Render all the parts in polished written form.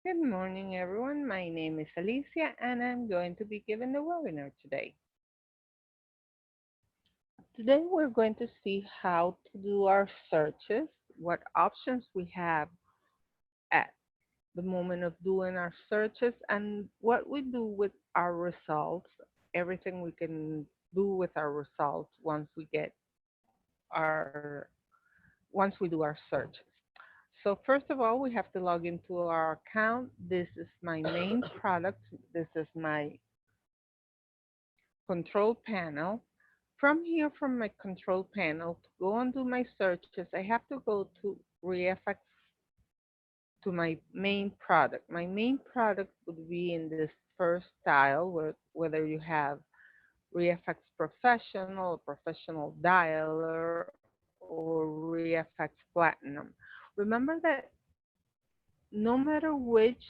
Good morning, everyone. My name is Alicia, and I'm going to be giving the webinar today. Today, we're going to see how to do our searches, what options we have at the moment of doing our searches, and what we do with our results, everything we can do with our results our once we do our searches. So first of all, we have to log into our account. This is my main product. This is my control panel. From here, from my control panel, to go and do my searches, I have to go to ReFX to my main product. My main product would be in this first tile, whether you have ReFX Professional, Professional Dialer, or ReFX Platinum. Remember that no matter which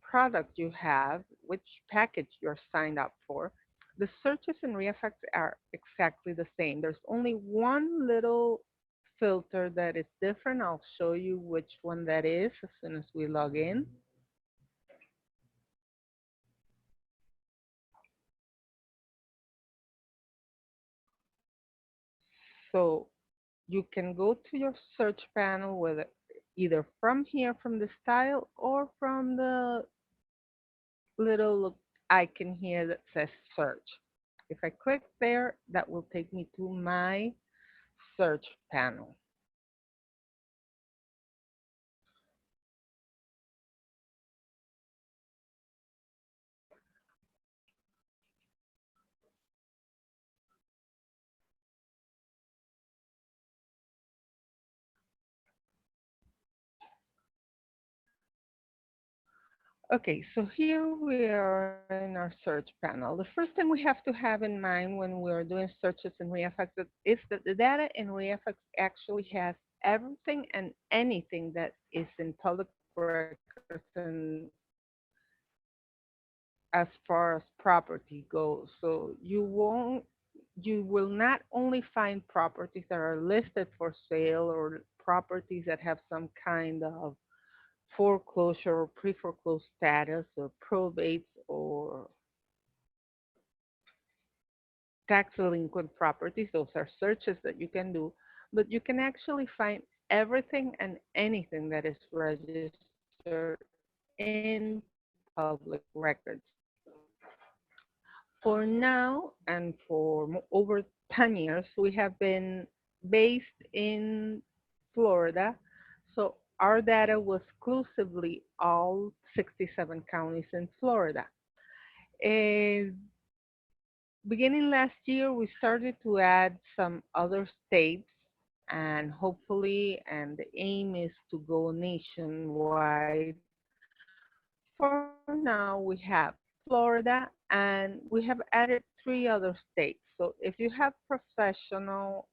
product you have, which package you're signed up for, the searches in ReFX are exactly the same. There's only one little filter that is different. I'll show you which one that is as soon as we log in. So you can go to your search panel with either from here, from the style, or from the little icon here that says search. If I click there, that will take me to my search panel. Okay, so here we are in our search panel. The first thing we have to have in mind when we're doing searches in ReFX is that the data in ReFX actually has everything and anything that is in public records and as far as property goes. So you will not only find properties that are listed for sale or properties that have some kind of foreclosure or pre-foreclosed status or probates or tax delinquent properties. Those are searches that you can do, but you can actually find everything and anything that is registered in public records. For now and for over 10 years, we have been based in Florida. So our data was exclusively all 67 counties in Florida. Uh, Beginning last year, we started to add some other states, and hopefully, and the aim is to go nationwide. For now, we have Florida, and we have added 3 other states. So if you have professional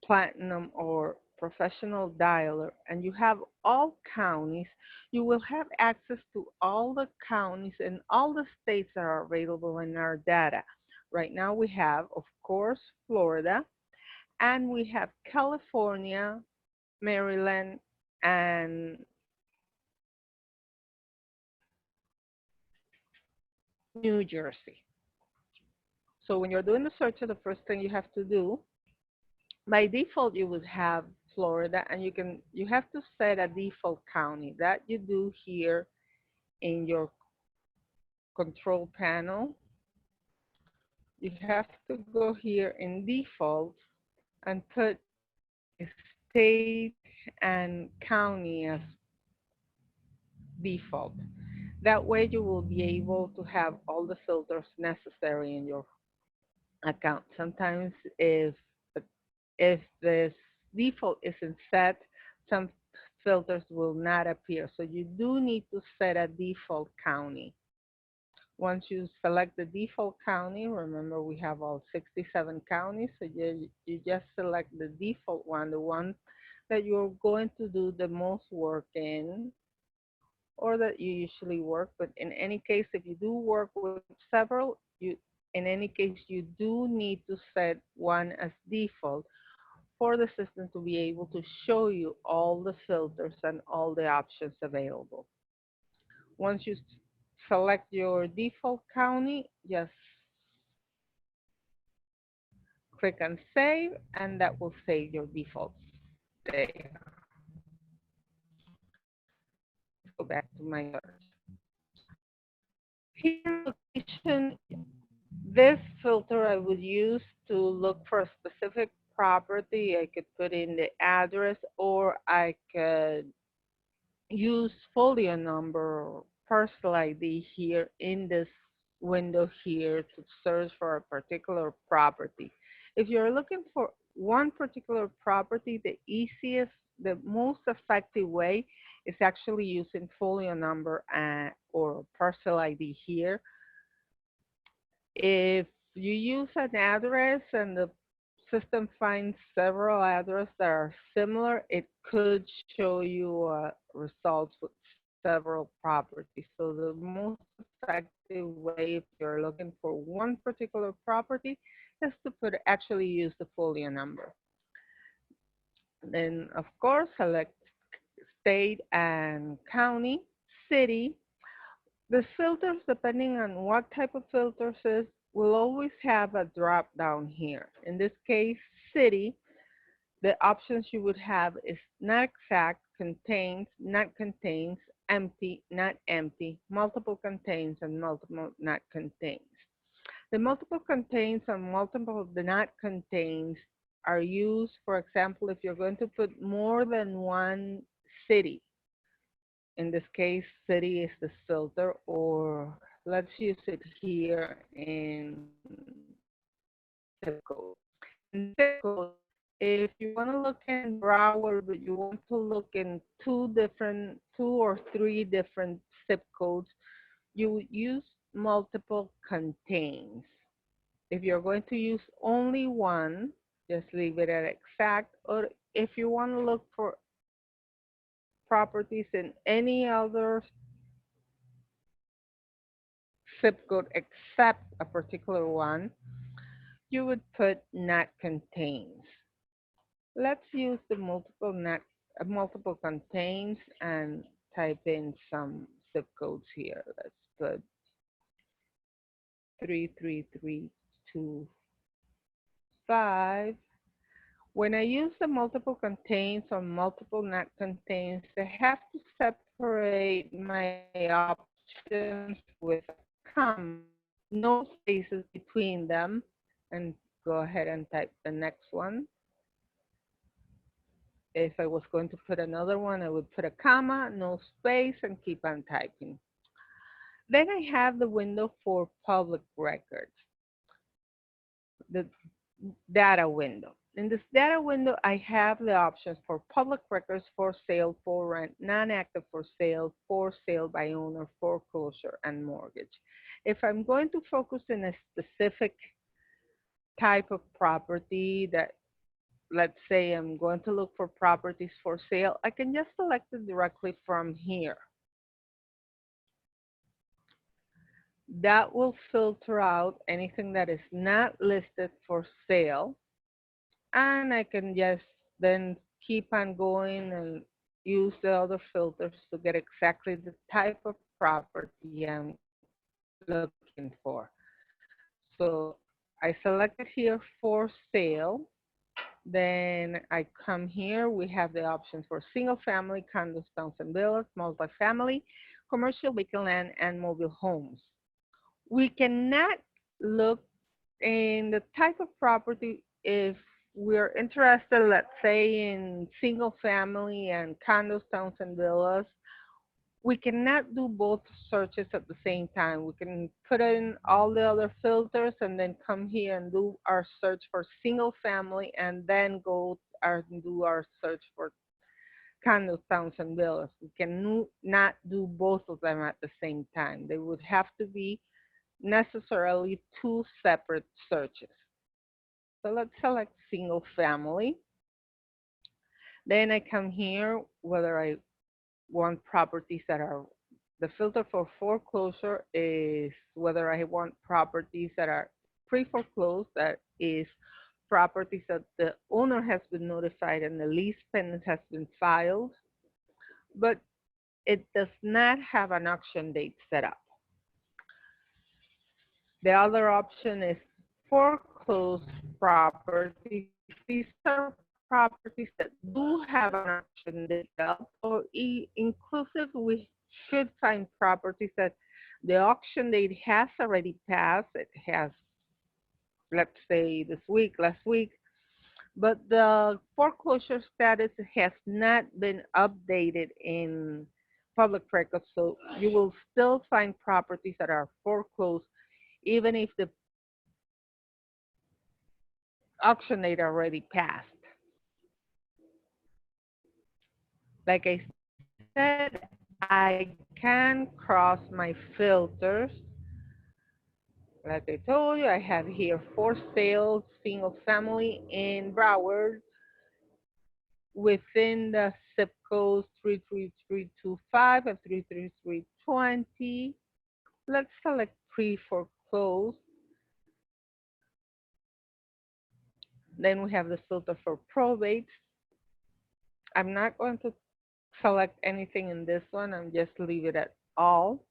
platinum or professional dialer and you have all counties, you will have access to all the counties and all the states that are available in our data. Right now we have, of course, Florida, and we have California, Maryland, and New Jersey. So when you're doing the search, the first thing you have to do, by default, you would have Florida, and you have to set a default county that you do here in your control panel. You have to go here in default and put state and county as default. That way you will be able to have all the filters necessary in your account. Sometimes if this default isn't set, some filters will not appear. So you do need to set a default county. Once you select the default county, remember we have all 67 counties, so you just select the default one, the one that you're going to do the most work in, or that you usually work. But in any case, if you do work with several, in any case, you do need to set one as default for the system to be able to show you all the filters and all the options available. Once you select your default county, just click on save, and that will save your default there. Let's go back to my search. Here in location, this filter I would use to look for a specific property. I could put in the address, or I could use folio number or parcel ID here in this window here to search for a particular property. If you're looking for one particular property, the easiest, the most effective way is actually using folio number or parcel ID here. If you use an address and the system finds several addresses that are similar, it could show you results with several properties. So the most effective way if you're looking for one particular property is to actually use the folio number. Then of course select state and county, city. The filters, depending on what type of filters is, will always have a drop down here. In this case, city, the options you would have is not exact, contains, not contains, empty, not empty, multiple contains, and multiple not contains. The multiple contains and multiple not contains are used, for example, if you're going to put more than one city. In this case, city is the filter, or let's use it here in zip code. In zip code, if you want to look in Broward, but you want to look in two or three different zip codes, you would use multiple contains. If you're going to use only one, just leave it at exact, or if you want to look for properties in any other zip code except a particular one, you would put not contains. Let's use the multiple contains and type in some zip codes here. Let's put 33325. When I use the multiple contains or multiple not contains, I have to separate my options with a comma, no spaces between them, and go ahead and type the next one. If I was going to put another one, I would put a comma, no space, and keep on typing. Then I have the window for public records, the data window. In this data window, I have the options for public records, for sale, for rent, non-active for sale by owner, foreclosure, and mortgage. If I'm going to focus in a specific type of property that, let's say I'm going to look for properties for sale, I can just select it directly from here. That will filter out anything that is not listed for sale. And I can just then keep on going and use the other filters to get exactly the type of property I'm looking for. So I selected here for sale. Then I come here, we have the options for single family, condos, towns and villas, multifamily, commercial, vacant land, and mobile homes. We cannot look in the type of property if we're interested, let's say, in single family and condos, towns, and villas. We cannot do both searches at the same time. We can put in all the other filters and then come here and do our search for single family and then go and do our search for condos, towns, and villas. We can not do both of them at the same time. They would have to be necessarily two separate searches. So let's select single family. Then I come here whether I want properties that are, the filter for foreclosure is whether I want properties that are pre-foreclosed, that is properties that the owner has been notified and the lease payment has been filed. But it does not have an auction date set up. The other option is foreclosed properties. These are properties that do have an auction date set up, or inclusive, we should find properties that the auction date has already passed. It has, let's say, this week, last week, but the foreclosure status has not been updated in public records. So you will still find properties that are foreclosed, even if the auction date already passed. Like I said, I can cross my filters. Like I told you, I have here for sale, single family in Broward within the zip codes 33325 and 33320. Let's select pre-foreclosed. Then we have the filter for probate. I'm not going to select anything in this one. I'm just leave it at all.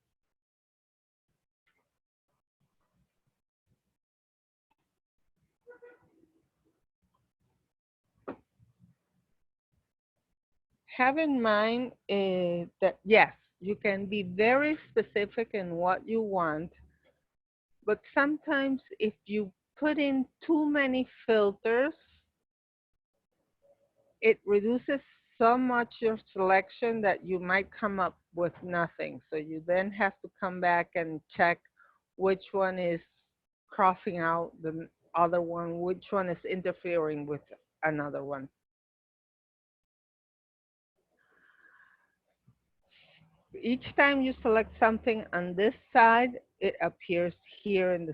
Have in mind that yes, you can be very specific in what you want, but sometimes if you put in too many filters, it reduces so much your selection that you might come up with nothing. So you then have to come back and check which one is crossing out the other one, which one is interfering with another one. Each time you select something on this side, it appears here in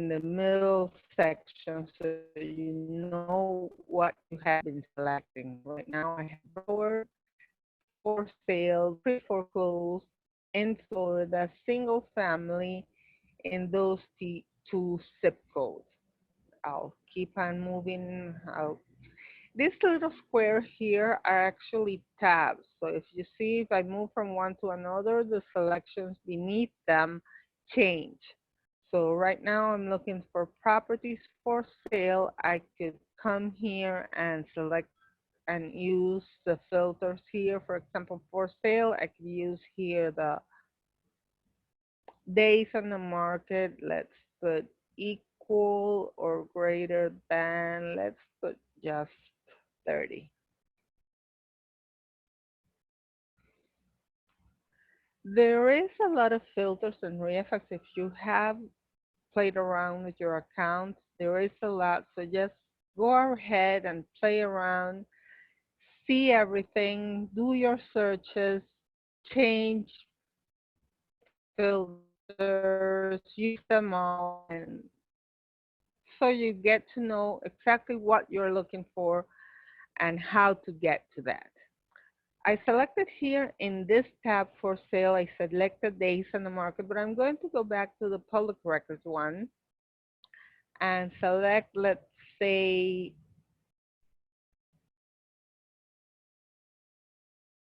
the middle section, so you know what you have been selecting. Right now, I have Broward, for sale, pre-foreclosed in Florida, single family in those two zip codes. I'll keep on moving. This little square here are actually tabs. So if you see, if I move from one to another, the selections beneath them change. So right now I'm looking for properties for sale. I could come here and select and use the filters here. For example, for sale, I could use here the days on the market. Let's put equal or greater than, let's put just 30. There is a lot of filters in REFX. If you have played around with your account, there is a lot. So just go ahead and play around, see everything, do your searches, change filters, use them all, and so you get to know exactly what you're looking for and how to get to that. I selected here in this tab for sale, I selected days on the market, but I'm going to go back to the public records one and select, let's say,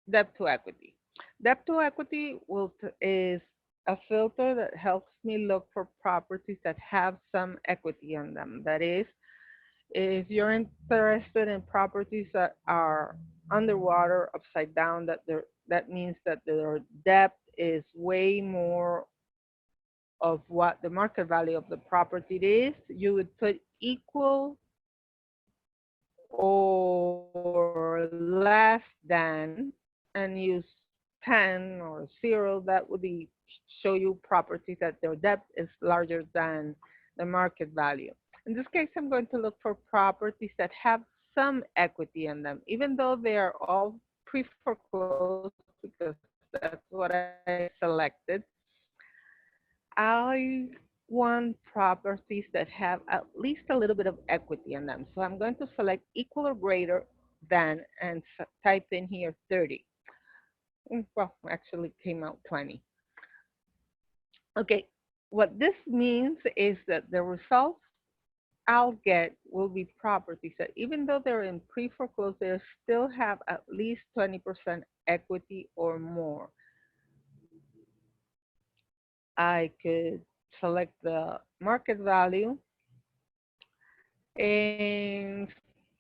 debt to equity. Debt to equity is a filter that helps me look for properties that have some equity in them. That is, if you're interested in properties that are underwater, upside down, that means that their depth is way more of what the market value of the property is, you would put equal or less than and use 10 or 0. That would be show you properties that their depth is larger than the market value. In this case, I'm going to look for properties that have some equity in them, even though they are all pre-foreclosed, because that's what I selected. I want properties that have at least a little bit of equity in them. So I'm going to select equal or greater than and type in here 30. Well, actually came out 20. Okay, what this means is that the results I'll get will be properties that even though they're in pre-foreclosure, they still have at least 20% equity or more. I could select the market value and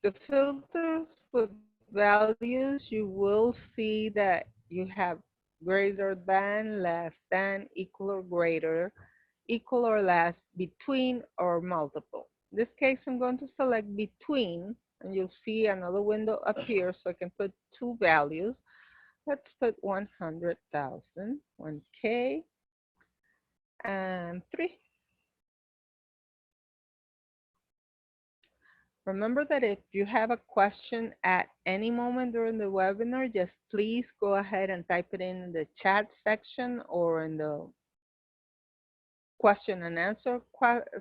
the filters with values, you will see that you have greater than, less than, equal or greater, equal or less, between or multiple. In this case, I'm going to select between, and you'll see another window appear so I can put two values. Let's put 100,000, 1K, and 3. Remember that if you have a question at any moment during the webinar, just please go ahead and type it in the chat section or in the question and answer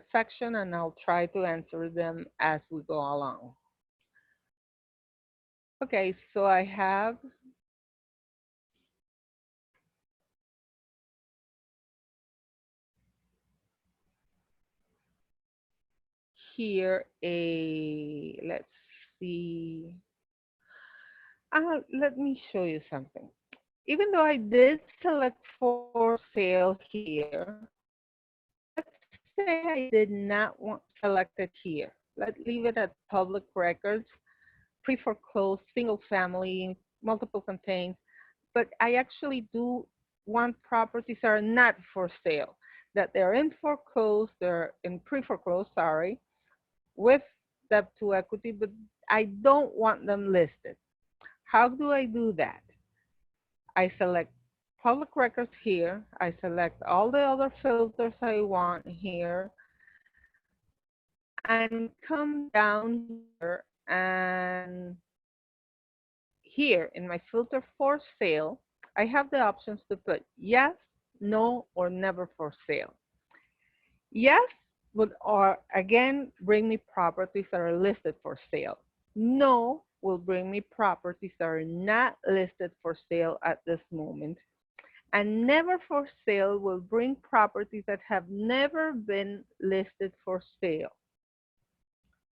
section, and I'll try to answer them as we go along. Okay, so I have here let's see, let me show you something. Even though I did select for sale here, let's say I did not want selected here. Let's leave it at public records, pre-foreclosed, single family, multiple contains, but I actually do want properties that are not for sale, that they're in foreclosed, they're in pre-foreclosed, sorry, with debt to equity, but I don't want them listed. How do I do that? I select public records here. I select all the other filters I want here and come down here, and here in my filter for sale, I have the options to put yes, no, or never for sale. Yes would again bring me properties that are listed for sale. No will bring me properties that are not listed for sale at this moment. And never for sale will bring properties that have never been listed for sale.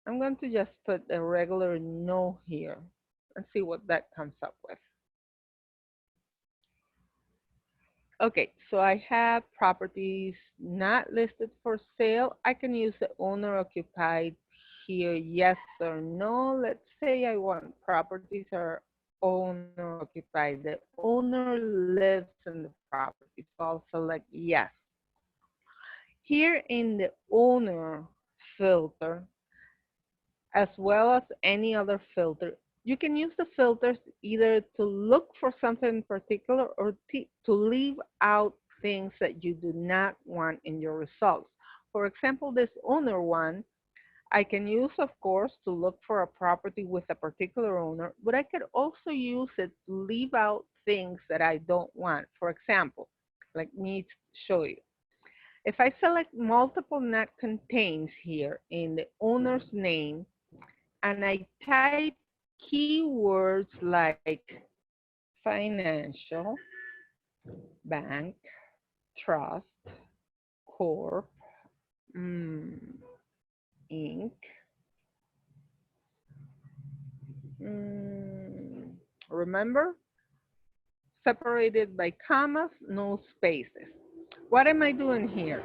I'm going to just put a regular no here and see what that comes up with. Okay, so I have properties not listed for sale. I can use the owner occupied here, yes or no. Let's say I want properties that are owner occupied. The owner lives in the property, so I'll select yes. Here in the owner filter, as well as any other filter, you can use the filters either to look for something in particular or to leave out things that you do not want in your results. For example, this owner one, I can use, of course, to look for a property with a particular owner, but I could also use it to leave out things that I don't want. For example, let me show you. If I select multiple not contains here in the owner's name, and I type keywords like financial, bank, trust, corp, Inc., remember, separated by commas, no spaces. What am I doing here?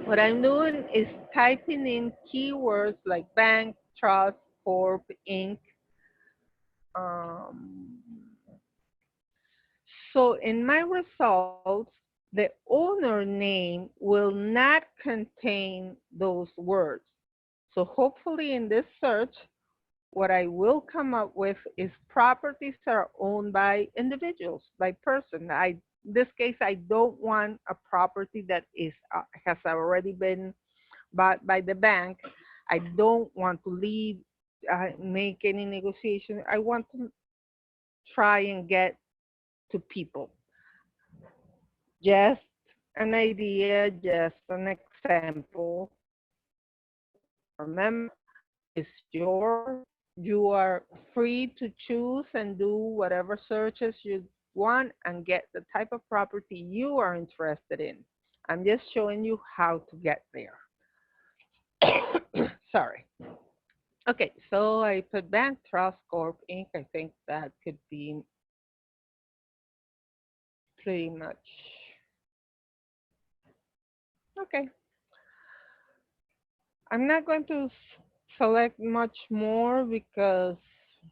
What I'm doing is typing in keywords like bank, trust, corp, Inc. Um, so in my results, the owner name will not contain those words. So hopefully in this search, what I will come up with is properties that are owned by individuals, by person. In this case, I don't want a property that has already been bought by the bank. I don't want to make any negotiation. I want to try and get to people. Just an idea, just an example. Remember, it's you are free to choose and do whatever searches you want and get the type of property you are interested in. I'm just showing you how to get there. Sorry. Okay, so I put Bank Trust Corp Inc. I think that could be pretty much okay. I'm not going to select much more because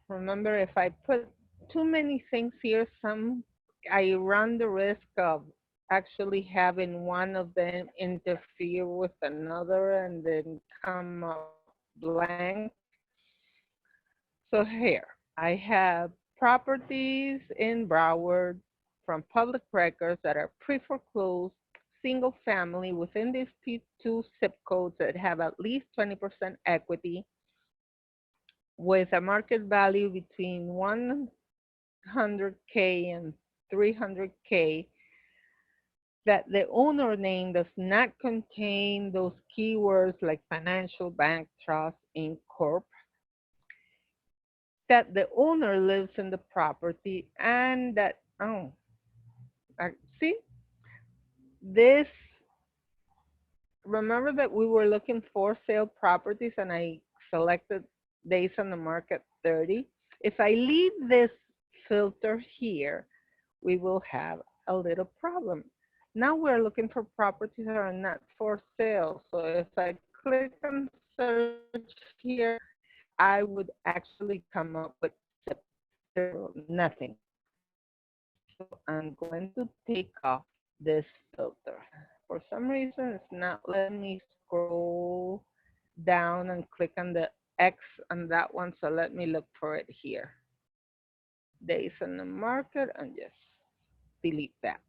remember, if I put too many things here, I run the risk of actually having one of them interfere with another and then come up blank. So here, I have properties in Broward from public records that are pre-foreclosed, single family within these two zip codes that have at least 20% equity with a market value between 100K and 300K, that the owner name does not contain those keywords like financial, bank, trust, Inc., corp, that the owner lives in the property, and that, oh, see, this, remember that we were looking for sale properties and I selected days on the market 30. If I leave this filter here, we will have a little problem. Now we're looking for properties that are not for sale. So if I click on search here, I would actually come up with zero, nothing. So I'm going to take off this filter. For some reason, it's not letting me scroll down and click on the X on that one. So let me look for it here. Days on the market and just delete that.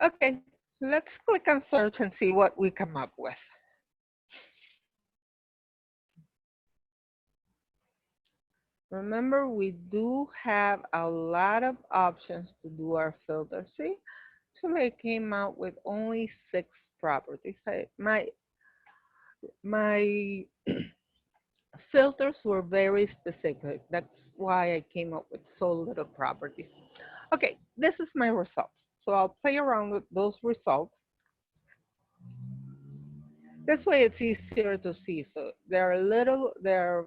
Okay, let's click on search and see what we come up with. Remember, we do have a lot of options to do our filter. See, so I came out with only 6 properties. My filters were very specific. That's why I came up with so little properties. Okay, this is my results. So I'll play around with those results. This way it's easier to see. So there are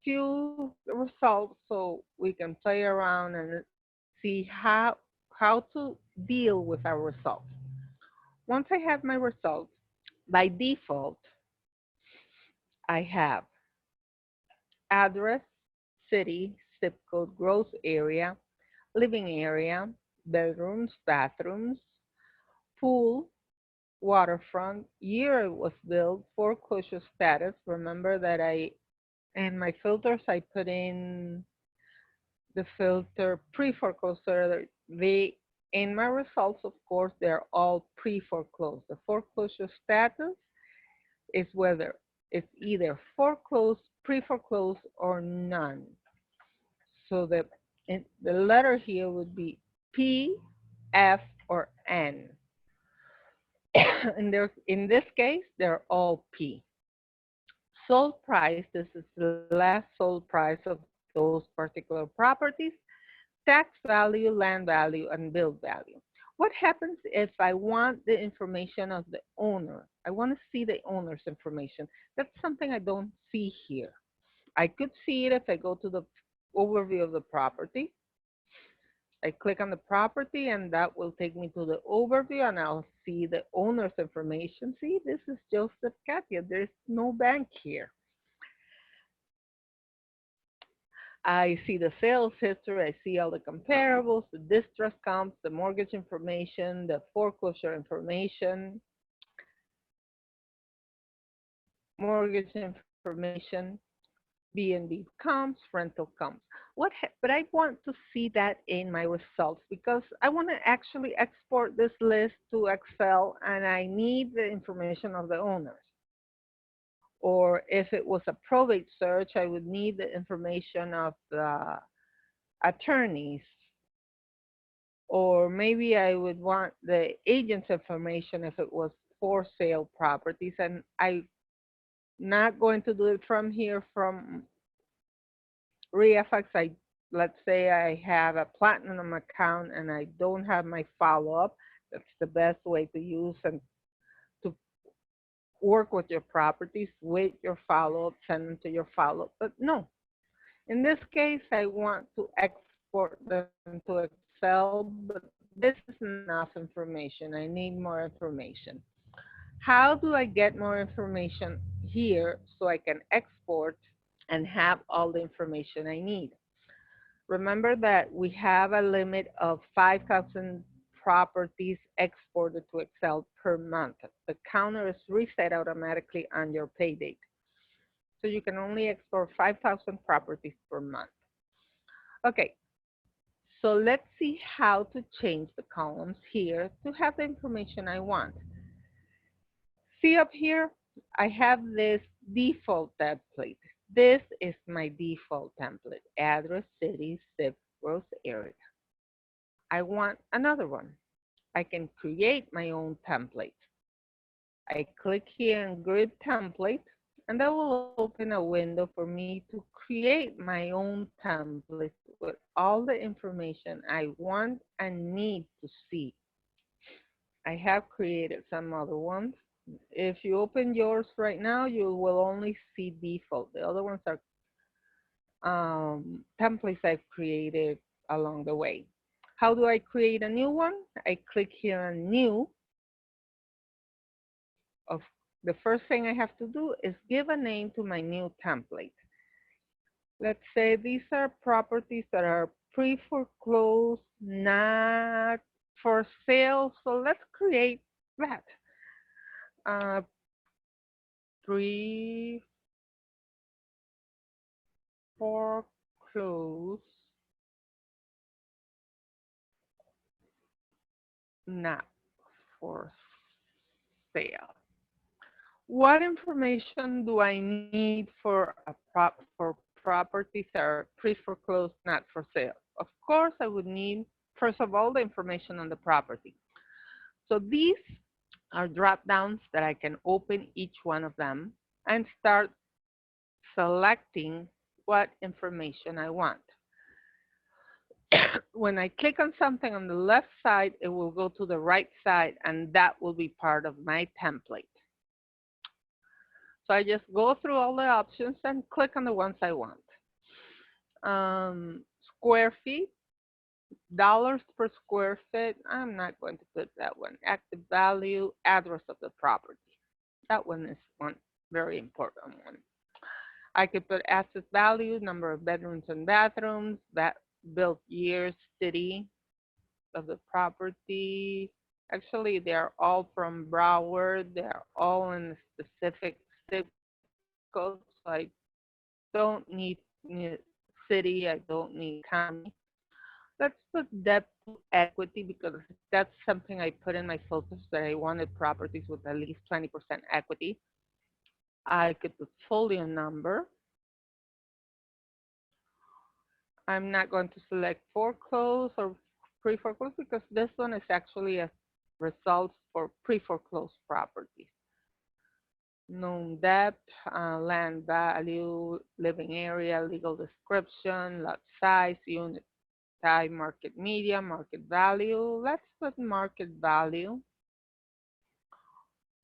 few results so we can play around and see how to deal with our results. Once I have my results, by default, I have address, city, zip code, gross area, living area, bedrooms, bathrooms, pool, waterfront, year it was built, foreclosure status. Remember that in my filters, I put in the filter pre-foreclosure. In my results, of course, they're all pre-foreclosed. The foreclosure status is whether it's either foreclosed, pre-foreclosed, or none. So the letter here would be P, F, or N. And in this case, they're all P. Sold price, this is the last sold price of those particular properties, tax value, land value, and build value. What happens if I want the information of the owner? I want to see the owner's information. That's something I don't see here. I could see it if I go to the overview of the property. I click on the property and that will take me to the overview and I'll see the owner's information. See, this is Joseph Katia. There's no bank here. I see the sales history, I see all the comparables, the distress comps, the mortgage information, the foreclosure information, mortgage information, B&B comps, rental comps. But I want to see that in my results because I want to actually export this list to Excel and I need the information of the owners. Or if it was a probate search, I would need the information of the attorneys. Or maybe I would want the agent's information if it was for sale properties. And I'm not going to do it from here from REFX. Let's say I have a platinum account and I don't have my follow-up. That's the best way to use and to work with your properties, wait your follow-up, send them to your follow-up. But no, in this case, I want to export them to Excel, but this is not enough information. I need more information. How do I get more information here so I can export and have all the information I need? Remember that we have a limit of 5,000 properties exported to Excel per month. The counter is reset automatically on your pay date. So you can only export 5,000 properties per month. Okay, so let's see how to change the columns here to have the information I want. See up here, I have this default template. This is my default template, address, city, zip, gross area. I want another one. I can create my own template. I click here on grid template, and that will open a window for me to create my own template with all the information I want and need to see. I have created some other ones. If you open yours right now, you will only see default. The other ones are templates I've created along the way. How do I create a new one? I click here on new. Of the first thing I have to do is give a name to my new template. Let's say these are properties that are pre-foreclosed, not for sale. So let's create that. Uh, pre-foreclosed, not for sale. What information do I need for properties that are pre-foreclosed, not for sale? Of course, I would need, first of all, the information on the property. So these are drop downs that I can open each one of them and start selecting what information I want. When I click on something on the left side, it will go to the right side, and that will be part of my template. So I just go through all the options and click on the ones I want. Square feet, dollars per square feet. I'm not going to put that one. Active value, address of the property. That one is one very important one. I could put asset value, number of bedrooms and bathrooms, that built years, city of the property. Actually, they're all from Broward. They're all in specific zip codes. So I don't need city. I don't need county. Let's put debt to equity because that's something I put in my focus that I wanted properties with at least 20% equity. I could put folio number. I'm not going to select foreclose or pre-foreclose because this one is actually a result for pre-foreclosed properties. Known debt, land value, living area, legal description, lot size, unit type, market median, market value. Let's put market value.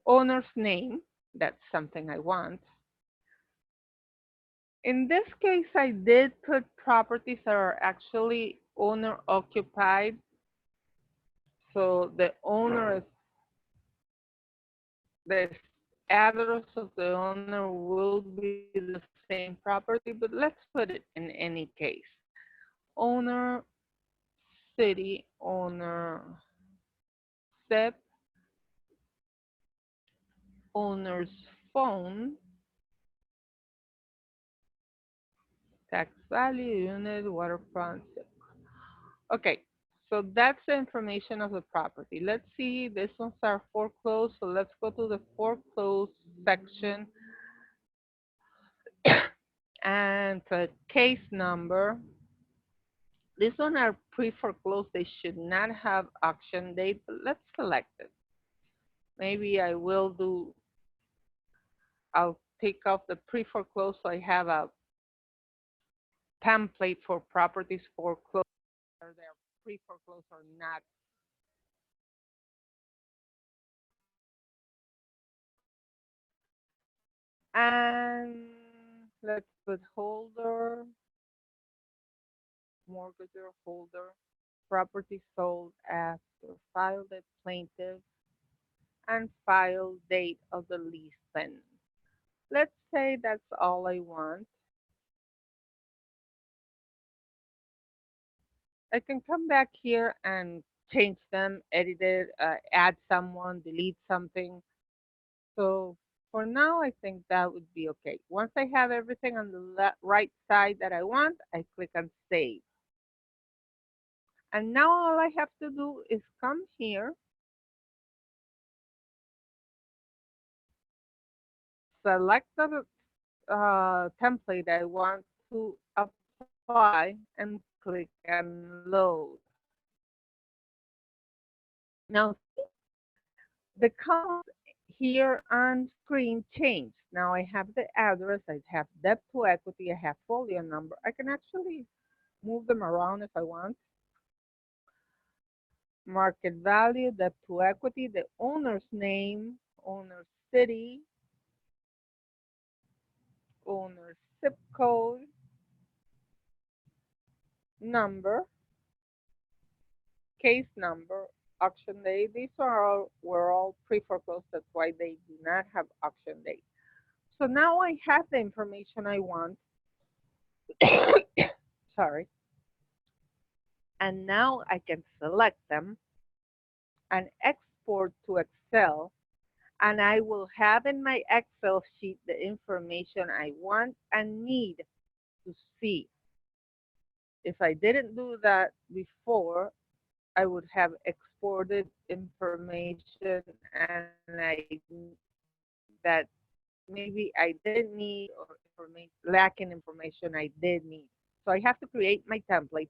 Owner's name, that's something I want. In this case, I did put properties that are actually owner occupied. So the owner is, the address of the owner will be the same property, but let's put it in any case. Owner, city, owner, zip, owner's phone, tax value, unit, waterfront, zip. Okay, so that's the information of the property. Let's see, these ones are foreclosed, so let's go to the foreclosed section and put case number. These ones are pre-foreclosed. They should not have auction date, but let's select it. Maybe I'll take off the pre-foreclosed so I have a template for properties foreclosed, whether they're pre-foreclosed or not. And let's put holder, mortgagor holder, property sold after file date plaintiff, and file date of the lease tenant. Let's say that's all I want. I can come back here and change them, edit it, add someone, delete something. So for now, I think that would be okay. Once I have everything on the right side that I want, I click on save. And now all I have to do is come here, select the template I want to apply, and click on load. Now see, the columns here on screen change. Now I have the address, I have debt to equity, I have folio number. I can actually move them around if I want. Market value, debt to equity, the owner's name, owner's city, owner's zip code, number, case number, auction date. These are all were all pre-foreclosed. That's why they do not have auction date. So now I have the information I want. Sorry. And now I can select them and export to Excel. And I will have in my Excel sheet the information I want and need to see. If I didn't do that before, I would have exported information and that maybe I didn't need or information lacking information I did need. So I have to create my template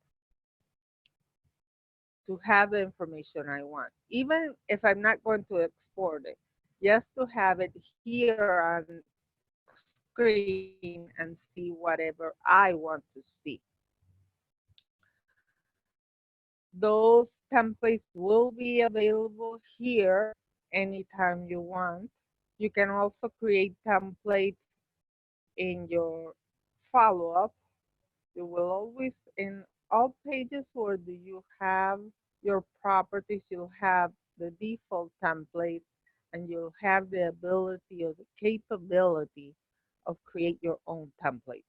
to have the information I want, even if I'm not going to export it, just to have it here on screen and see whatever I want to see. Those templates will be available here anytime you want. You can also create templates in your follow-up. You will always, in all pages where do you have your properties, you'll have the default template and you'll have the ability or the capability of create your own template.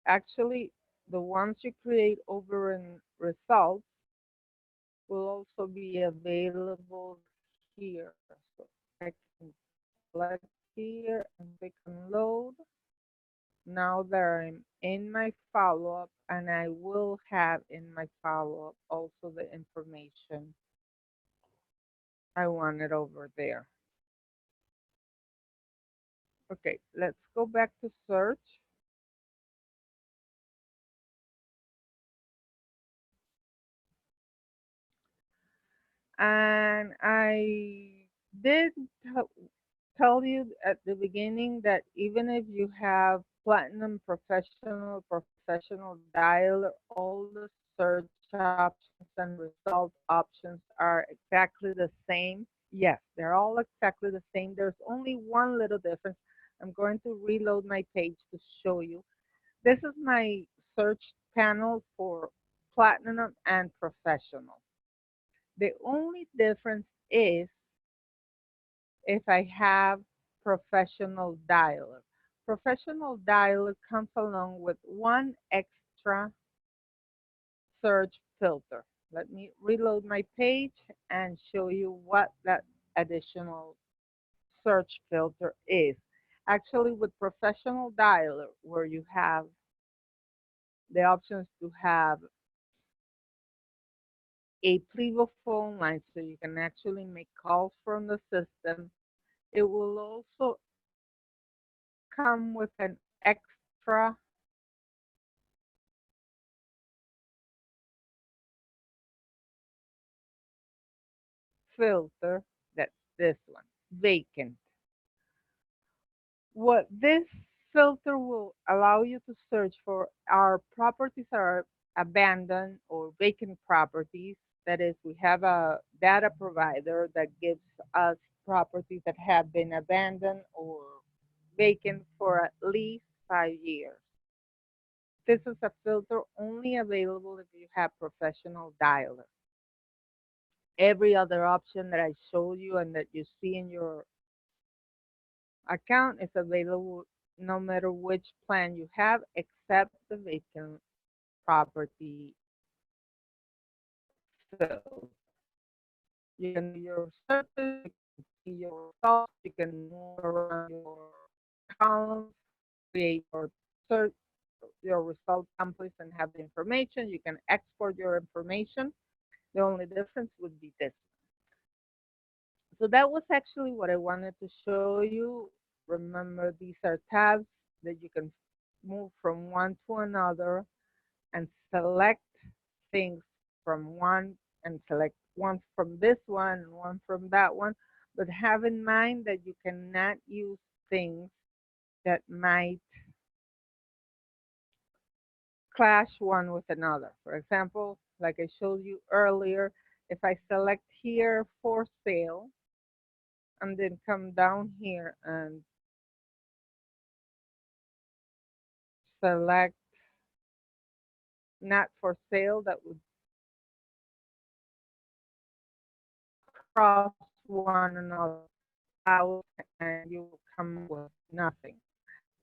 Actually, the ones you create over in results will also be available here. So I can select here and click on load. Now that I'm in my follow-up, and I will have in my follow-up also the information I wanted over there. Okay, let's go back to search. And I did tell you at the beginning that even if you have Platinum Professional, Professional Dialer, all the search options and result options are exactly the same. Yes, they're all exactly the same. There's only one little difference. I'm going to reload my page to show you. This is my search panel for Platinum and Professional. The only difference is if I have professional dialer. Professional dialer comes along with one extra search filter. Let me reload my page and show you what that additional search filter is. Actually, with professional dialer, where you have the options to have a Plivo phone line so you can actually make calls from the system, it will also come with an extra filter. That's this one, vacant. What this filter will allow you to search for are properties that are abandoned or vacant properties. That is, we have a data provider that gives us properties that have been abandoned or vacant for at least 5 years. This is a filter only available if you have professional dialers. Every other option that I showed you and that you see in your account is available no matter which plan you have, except the vacant property filter. You can do your searches, you can see your results, you can move around your columns, create your search, your result templates and have the information. You can export your information. The only difference would be this. So that was actually what I wanted to show you. Remember, these are tabs that you can move from one to another and select things from one and select one from this one and one from that one. But have in mind that you cannot use things that might clash one with another. For example, like I showed you earlier, if I select here for sale and then come down here and select not for sale, that would cross one another out and you will come up with nothing.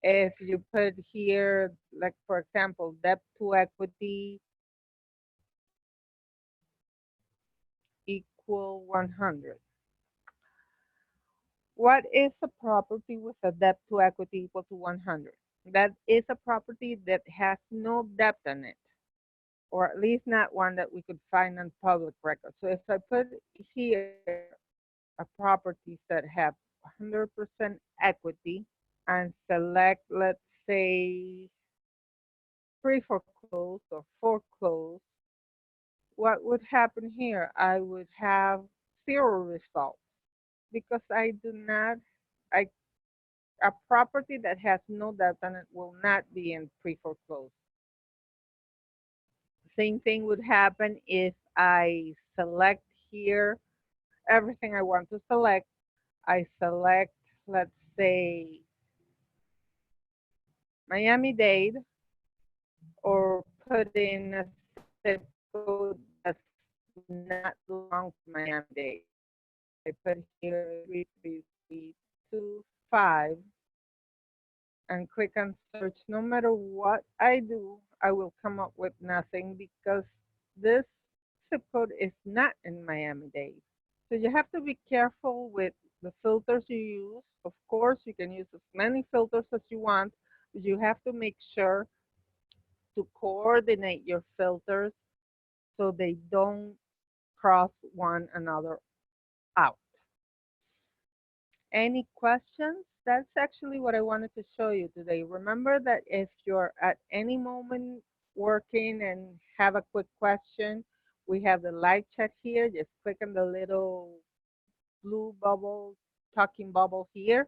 If you put here, like for example, debt to equity equal 100. What is a property with a debt to equity equal to 100? That is a property that has no debt in it, or at least not one that we could find on public record. So if I put here a properties that have 100% equity and select, let's say, pre-foreclosed or foreclosed, what would happen here? I would have zero results because I do not, I, a property that has no debt on it will not be in pre-foreclosed. Same thing would happen if I select here everything I want to select. I select, let's say, Miami-Dade or put in a zip code that does not belong to Miami-Dade. I put here 33325 and click on search. No matter what I do, I will come up with nothing because this zip code is not in Miami-Dade. So you have to be careful with the filters you use. Of course, you can use as many filters as you want, but you have to make sure to coordinate your filters so they don't cross one another out. Any questions? That's actually what I wanted to show you today. Remember that if you're at any moment working and have a quick question, we have the live chat here. Just click on the little blue bubble, talking bubble here,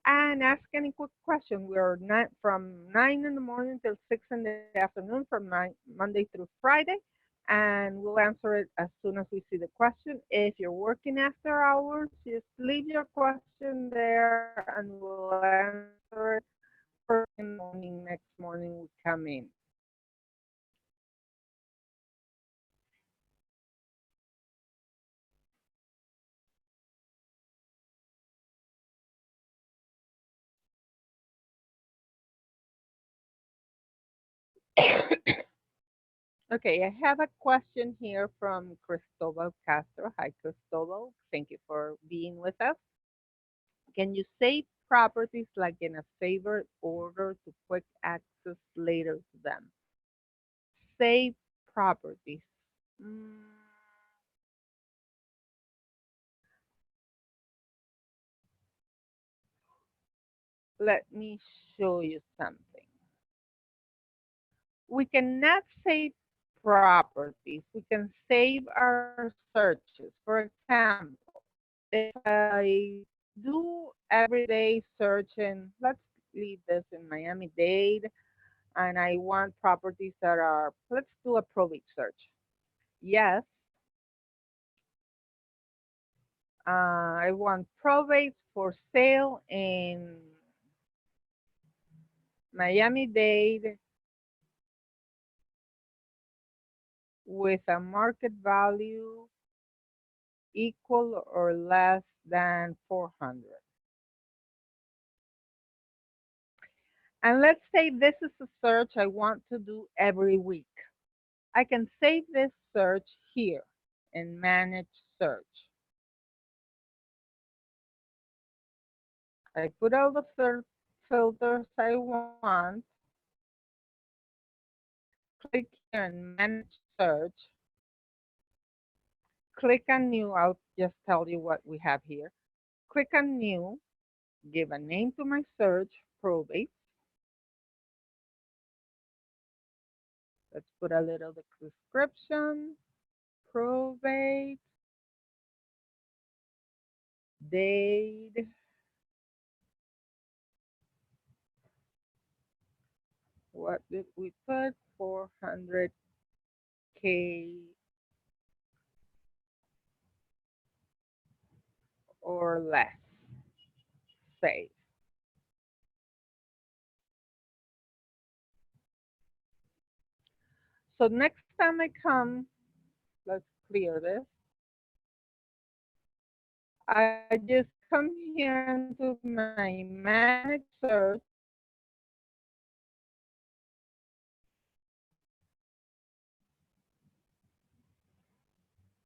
and ask any quick question. We're not from 9 in the morning till 6 in the afternoon from Monday through Friday, and we'll answer it as soon as we see the question. If you're working after hours, just leave your question there and we'll answer it first in the morning, next morning we come in. Okay, I have a question here from Cristobal Castro. Hi, Cristobal. Thank you for being with us. Can you save properties like in a favored order to quick access later to them? Save properties. Mm, let me show you something. We cannot save properties. We can save our searches. For example, if I do everyday search and let's leave this in Miami-Dade and I want properties that are, let's do a probate search. Yes, I want probate for sale in Miami-Dade with a market value equal or less than 400. And let's say this is a search I want to do every week. I can save this search here and manage search. I put all the filters I want, click here and manage search, click on new, I'll just tell you what we have here. Click on new, give a name to my search, probate. Let's put a little description, probate, date, what did we put? 400K or less, save. So next time I come, let's clear this. I just come here into my manage search.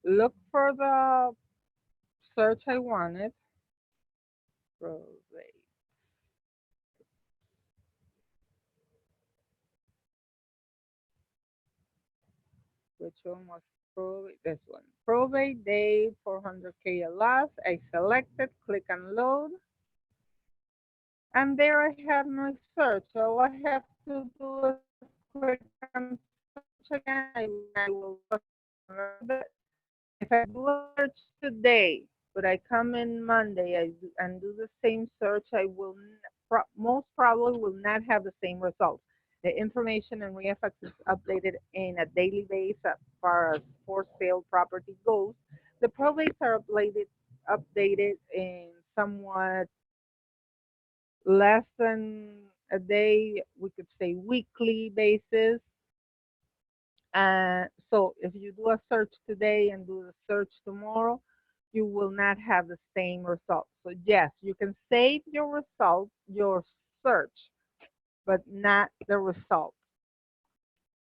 Look for the search I wanted. Probate. Which one was probate? This one. Probate date 400K or less. I selected, click on load. And there I have my search. All I have to do is click on search again. I will look at it. If I do a search today, but I come in Monday and do the same search, I will most probably will not have the same results. The information in REFX is updated in a daily basis as far as for sale property goes. The probates are updated in somewhat less than a day, we could say weekly basis. So if you do a search today and do the search tomorrow, you will not have the same results. So yes, you can save your results, your search, but not the result.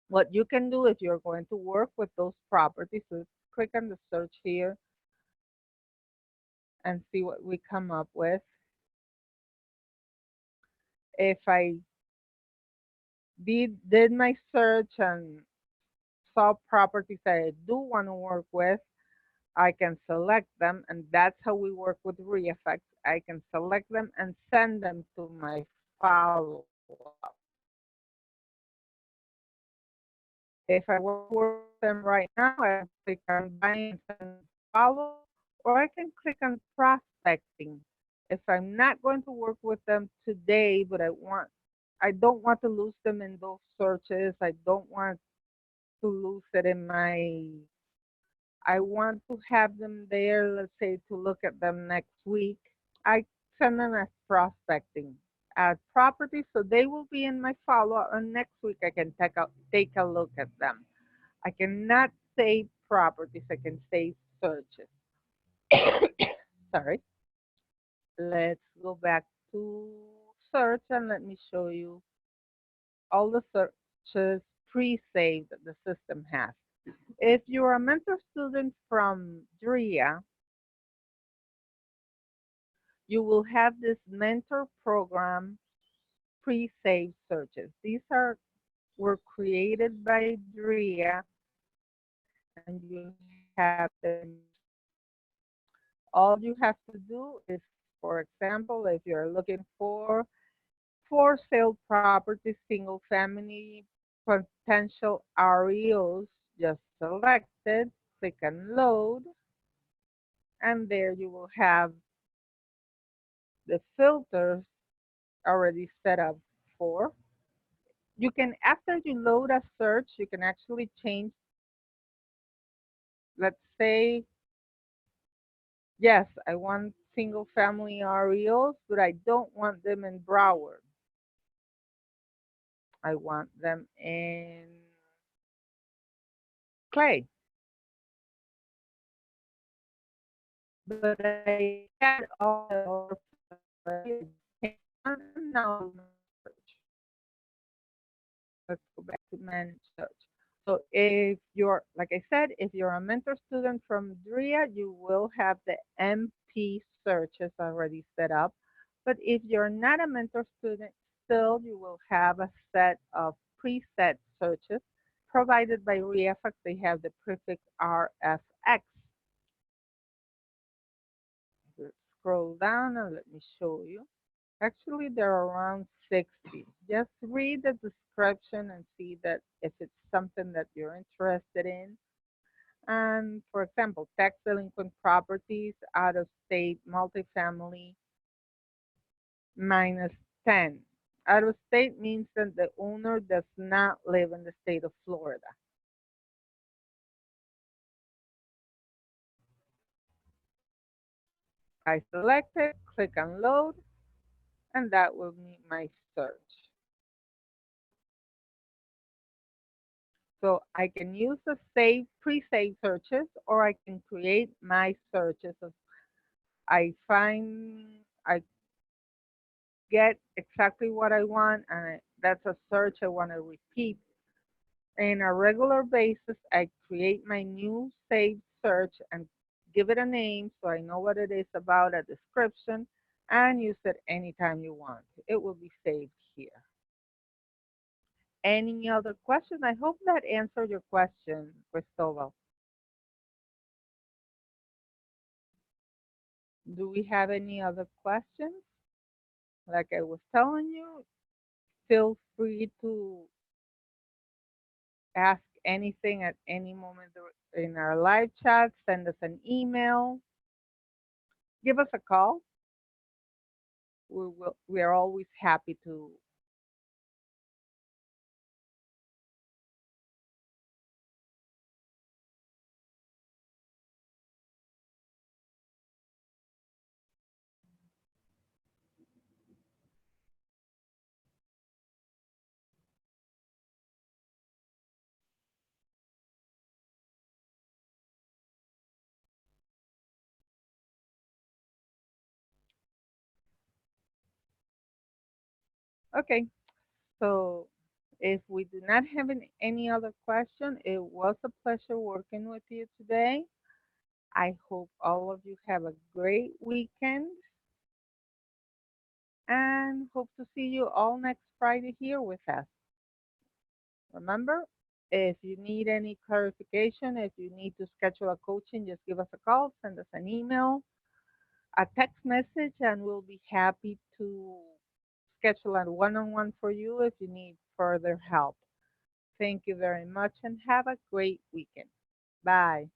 What you can do if you're going to work with those properties is click on the search here and see what we come up with. If I did my search and saw properties that I do want to work with, I can select them, and that's how we work with REFX. I can select them and send them to my follow-up. If I work with them right now, I can click on buy and follow, or I can click on prospecting. If I'm not going to work with them today, but I don't want to lose them in those searches. I don't want to lose it in my I want to have them there, let's say, to look at them next week. I send them as prospecting as properties, so they will be in my follow-up, and next week I can take a look at them. I cannot save properties, I can save searches. Sorry. Let's go back to search and let me show you all the searches pre-saved that the system has. If you're a mentor student from DRIA, you will have this mentor program pre-saved searches. These were created by DRIA and you have them. All you have to do is, for example, if you're looking for sale properties, single family, potential REOs, just select it, click on load, and there you will have the filters already set up for. You can, after you load a search, you can actually change, let's say Yes, I want single family REOs, but I don't want them in Broward. I want them in Clay. But I had all the other facilities. And now I'm in search. Let's go back to manage search. So if you're, like I said, if you're a mentor student from DRIA, you will have the MP searches already set up. But if you're not a mentor student, still you will have a set of preset searches provided by REFX. They have the prefix RFX. Let's scroll down and let me show you. Actually, there are around 60. Just read the description and see that if it's something that you're interested in. And for example, tax delinquent properties, out of state, multifamily, minus 10. Out of state means that the owner does not live in the state of Florida. I select it, click on load, and that will be my search. So I can use the pre-save searches, or I can create my searches. I find I get exactly what I want, and that's a search I want to repeat. In a regular basis, I create my new saved search and give it a name so I know what it is about, a description, and use it anytime you want. It will be saved here. Any other question? I hope that answered your question, Cristobal. Do we have any other questions? Like I was telling you, feel free to ask anything at any moment in our live chat, send us an email, give us a call. We are always happy to. Okay, so if we do not have any other question, it was a pleasure working with you today. I hope all of you have a great weekend and hope to see you all next Friday here with us. Remember, if you need any clarification, if you need to schedule a coaching, just give us a call, send us an email, a text message, and we'll be happy to schedule a one-on-one for you if you need further help. Thank you very much and have a great weekend. Bye.